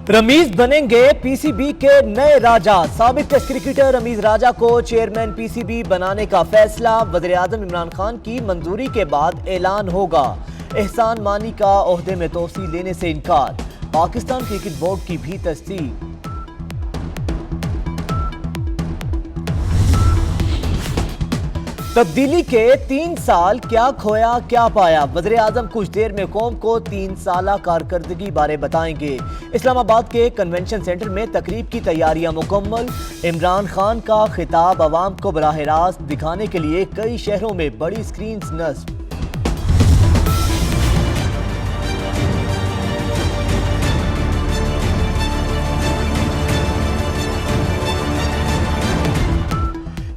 रमीज बनेंगे पीसीबी के नए राजा। साबिक टेस्ट क्रिकेटर रमीज राजा को चेयरमैन पीसीबी बनाने का फैसला वज़ीर-ए-आज़म इमरान खान की मंजूरी के बाद ऐलान होगा। एहसान मानी का ओहदे में तोसी लेने से इनकार। पाकिस्तान क्रिकेट बोर्ड की भी तस्दीक। तब्दीली के 3 साल, क्या खोया क्या पाया। वज़ीर-ए-आज़म कुछ देर में कौम को 3 साला कारकर्दगी बारे बताएंगे। इस्लामाबाद के कन्वेंशन सेंटर में तकरीब की तैयारियां मुकम्मल। इमरान खान का खिताब अवाम को बराह रास्त दिखाने के लिए कई शहरों में बड़ी स्क्रीन्स नस्ब।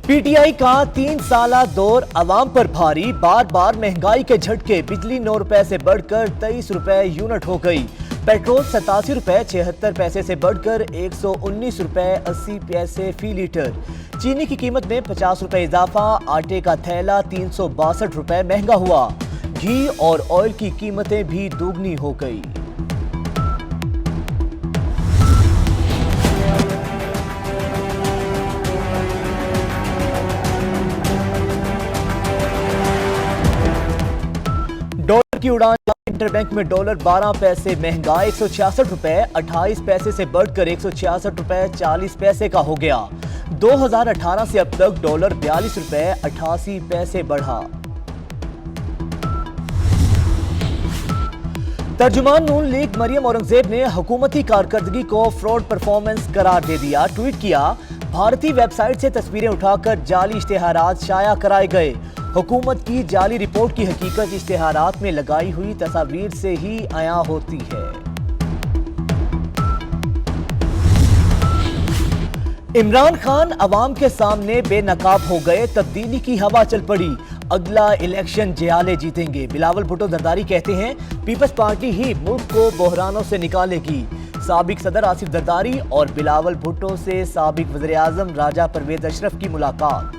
पीटीआई का 3 साला दौर अवाम पर भारी। बार बार महंगाई के झटके। बिजली 9 रुपए से बढ़कर 23 रुपए यूनिट हो गई। पेट्रोल 87 रुपए 76 पैसे से बढ़कर 119 रुपए 80 पैसे फी लीटर। चीनी की कीमत में 50 रुपए इजाफा। आटे का थैला 362 रुपए महंगा हुआ। घी और ऑयल की कीमतें भी दोगुनी हो गई। डॉलर की उड़ान। इंटरबैंक में डॉलर 12 पैसे महंगा। 166 रुपए 28 पैसे से बढ़कर 166 रुपए 40 पैसे का हो गया। 2018 से अब तक डॉलर 42 रुपए 88 पैसे बढ़ा। तर्जुमान नून लीग मरियम औरंगजेब ने हुकूमती कारकर्दगी को फ्रॉड परफॉर्मेंस करार दे दिया। ट्वीट किया, भारतीय वेबसाइट से तस्वीरें उठाकर जाली इश्तेहारात शाया कराए गए। हुकूमत की जाली रिपोर्ट की हकीकत इश्तेहारात में लगाई हुई तस्वीर से ही आया होती है। इमरान खान अवाम के सामने बेनकाब हो गए। तब्दीली की हवा चल पड़ी। अगला इलेक्शन जयाले जीतेंगे। बिलावल भुट्टो जरदारी कहते हैं, पीपल्स पार्टी ही मुल्क को बहरानों से निकालेगी। साबिक सदर आसिफ जरदारी और बिलावल भुट्टो से साबिक वज़ीर-ए-आज़म राजा परवेज अशरफ की मुलाकात।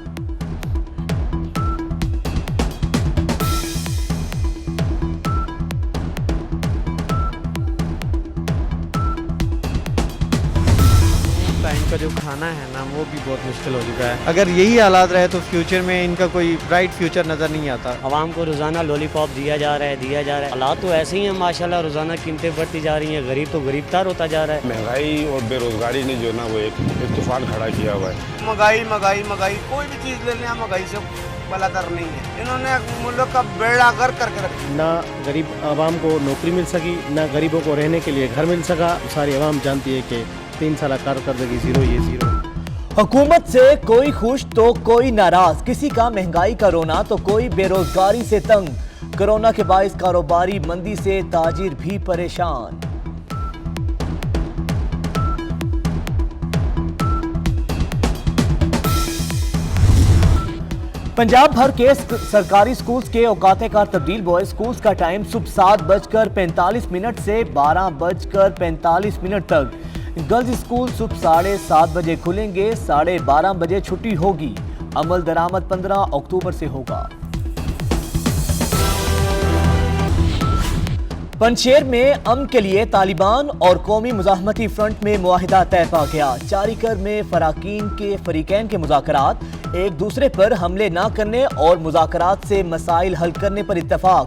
का जो खाना है ना वो भी बहुत मुश्किल हो चुका है। अगर यही हालात रहे तो फ्यूचर में इनका कोई ब्राइट फ्यूचर नज़र नहीं आता। आवाम को रोज़ाना लॉलीपॉप दिया जा रहा है। हालात तो ऐसे ही हैं माशाल्लाह, रोज़ाना कीमतें बढ़ती जा रही हैं। गरीब तो गरीबतर होता जा रहा है। महंगाई और बेरोजगारी ने जो ना वो एक तूफान खड़ा किया हुआ है। महंगाई कोई भी चीज़ ले लें, महंगाई से बलातर नहीं है। इन्होंने मुल्क का बेड़ा कर करके रखा। ना गरीब आवाम को नौकरी मिल सकी, ना गरीबों को रहने के लिए घर मिल सका। सारी आवाम जानती है कि 3 साल कारकर्दगी जीरो ये जीरो। हुकूमत से कोई खुश तो कोई नाराज। किसी का महंगाई का रोना तो कोई बेरोजगारी से तंग। कोरोना के बाइस कारोबारी मंदी से ताजिर भी परेशान। पंजाब भर के सरकारी स्कूल्स के औकात-ए-कार तब्दील। बॉयज स्कूल्स का टाइम सुबह 7:45 से 12:45 तक। गर्ल्स स्कूल सुबह 7:30 बजे खुलेंगे, 12:30 बजे छुट्टी होगी। अमल दरामद 15 अक्टूबर से होगा। पंजशेर में अमन के लिए तालिबान और कौमी मुजाहमती फ्रंट में मुआहिदा तय पा गया। चारीकर में फरीकैन के मुज़ाकरात। एक दूसरे पर हमले न करने और मुज़ाकरात से मसाइल हल करने पर इत्तफाक।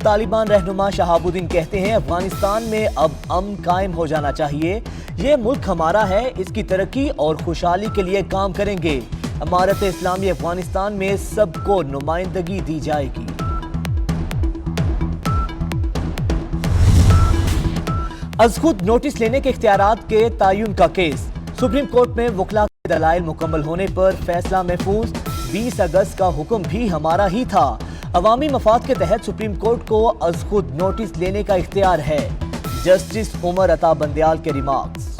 तालिबान रहनुमा शहाबुद्दीन कहते हैं, अफगानिस्तान में अब अमन कायम हो जाना चाहिए। ये मुल्क हमारा है, इसकी तरक्की और खुशहाली के लिए काम करेंगे। इमारत इस्लामी अफगानिस्तान में सबको नुमाइंदगी दी जाएगी। अज खुद नोटिस लेने के इख्तियारात के तयन का केस। सुप्रीम कोर्ट में वकला के दलाइल मुकम्मल होने पर फैसला महफूज। 20 अगस्त का हुक्म भी हमारा ही था। अवामी मफाद के तहत सुप्रीम कोर्ट को अज खुद नोटिस लेने का इख्तियार है। जस्टिस उमर अता बंदयाल के रिमार्क्स।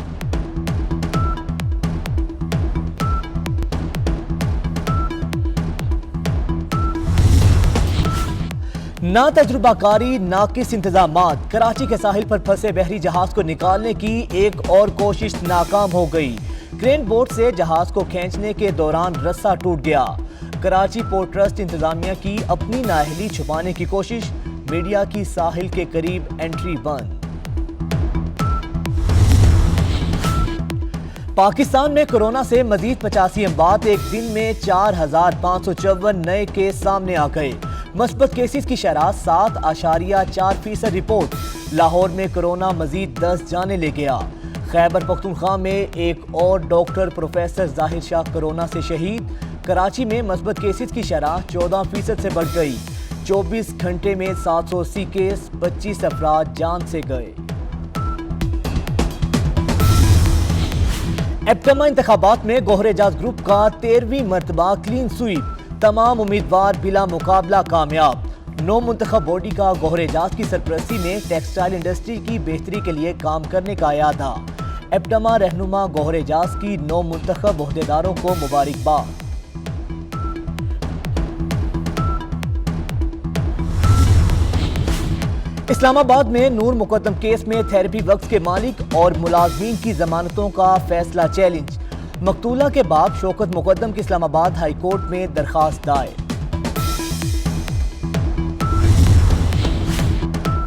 ना तजुर्बाकारी, नाकिस इंतजामात। कराची के साहिल पर फंसे बहरी जहाज को निकालने की एक और कोशिश नाकाम हो गई। क्रेन बोट से जहाज को खींचने के दौरान रस्सा टूट गया। कराची पोर्ट ट्रस्ट इंतजामिया की अपनी नाअहली छुपाने की कोशिश। मीडिया की साहिल के करीब एंट्री बंद। पाकिस्तान में कोरोना से मजीद 85 अमवात, एक दिन में 4,554 नए केस सामने आ गए। मस्बत केसेस की शरह 7.4% रिपोर्ट। लाहौर में कोरोना मजीद 10 जाने ले गया। खैबर पख्तूनख्वा में एक और डॉक्टर प्रोफेसर जाहिर शाह कोरोना से शहीद। कराची में मस्बत केसेस की शरह 14% से बढ़ गई। 24 घंटे में 780 केस, 25 अफराद जान से गए। एप्टमा इंतखाबात में गोहर एजाज ग्रुप का 13वीं मरतबा क्लीन स्वीप, तमाम उम्मीदवार बिला मुकाबला कामयाब। नौ मुंतखब बॉडी का गोहर एजाज की सरपरस्ती में टेक्सटाइल इंडस्ट्री की बेहतरी के लिए काम करने का इरादा। एप्टमा रहनुमा गोहर एजाज की 9 मुंतखब ओहदेदारों को मुबारकबाद। इस्लामाबाद में नूर मुकदम केस में थेरेपी वर्क्स के मालिक और मुलाजमीन की जमानतों का फैसला चैलेंज। मकतूला के बाप शौकत मुकदम की इस्लामाबाद हाई कोर्ट में दरखास्त दायर।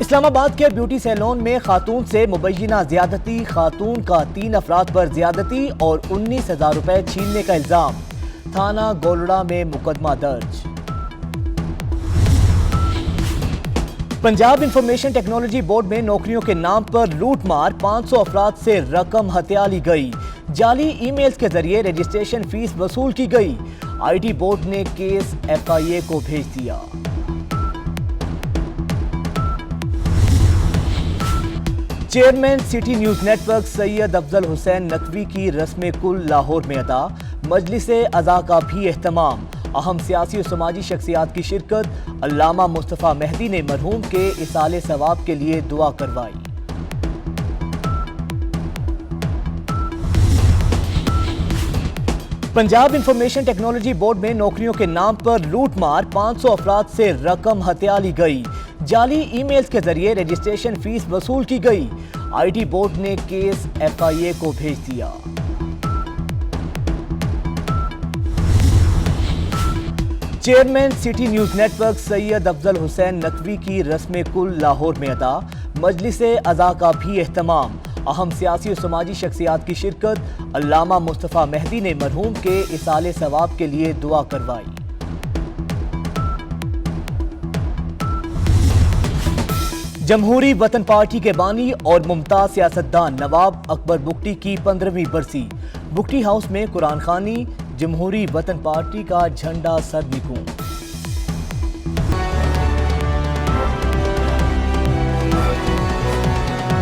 इस्लामाबाद के ब्यूटी सैलून में खातून से मुबैना ज्यादती, खातून का 3 अफराद पर ज्यादती और 19,000 रुपए छीनने का इल्जाम। थाना गोलड़ा में मुकदमा दर्ज। पंजाब इंफॉर्मेशन टेक्नोलॉजी बोर्ड में नौकरियों के नाम पर लूटमार, 500 अफराद से रकम हत्या ली गई। जाली ईमेल्स के जरिए रजिस्ट्रेशन फीस वसूल की गई। आईटी बोर्ड ने केस एफआईए को भेज दिया। Chairman city news network Syed Afzal Hussain Naqvi की रस्म कुल लाहौर में अदा। मजलिस अज़ा का भी एहतमाम। अहम सियासी और समाजी शख्सियात की शिरकत। अल्लामा मुस्तफ़ा मेहदी ने मरहूम के इसाले सवाब के लिए दुआ करवाई। पंजाब इंफॉर्मेशन टेक्नोलॉजी बोर्ड में नौकरियों के नाम पर लूटमार, 500 अफराद से रकम हत्या ली गई। जाली ईमेल्स के जरिए रजिस्ट्रेशन फीस वसूल की गई। आईटी बोर्ड ने केस एफआईए को भेज दिया। Chairman city news network Syed Afzal Hussain Naqvi की रस्म कुल लाहौर में अदा। मजलिस अज़ा का भी एहतमाम। अहम सियासी और समाजी शख्सियात की शिरकत। अल्लामा मुस्तफ़ा मेहदी ने मरहूम के इसाले सवाब के लिए दुआ करवाई। जमहूरी वतन पार्टी के बानी और मुमताज सियासतदान नवाब अकबर बुगटी की 15वीं बरसी। बुगटी हाउस में कुरान खानी, जमहूरी वतन पार्टी का झंडा सरनिगूं।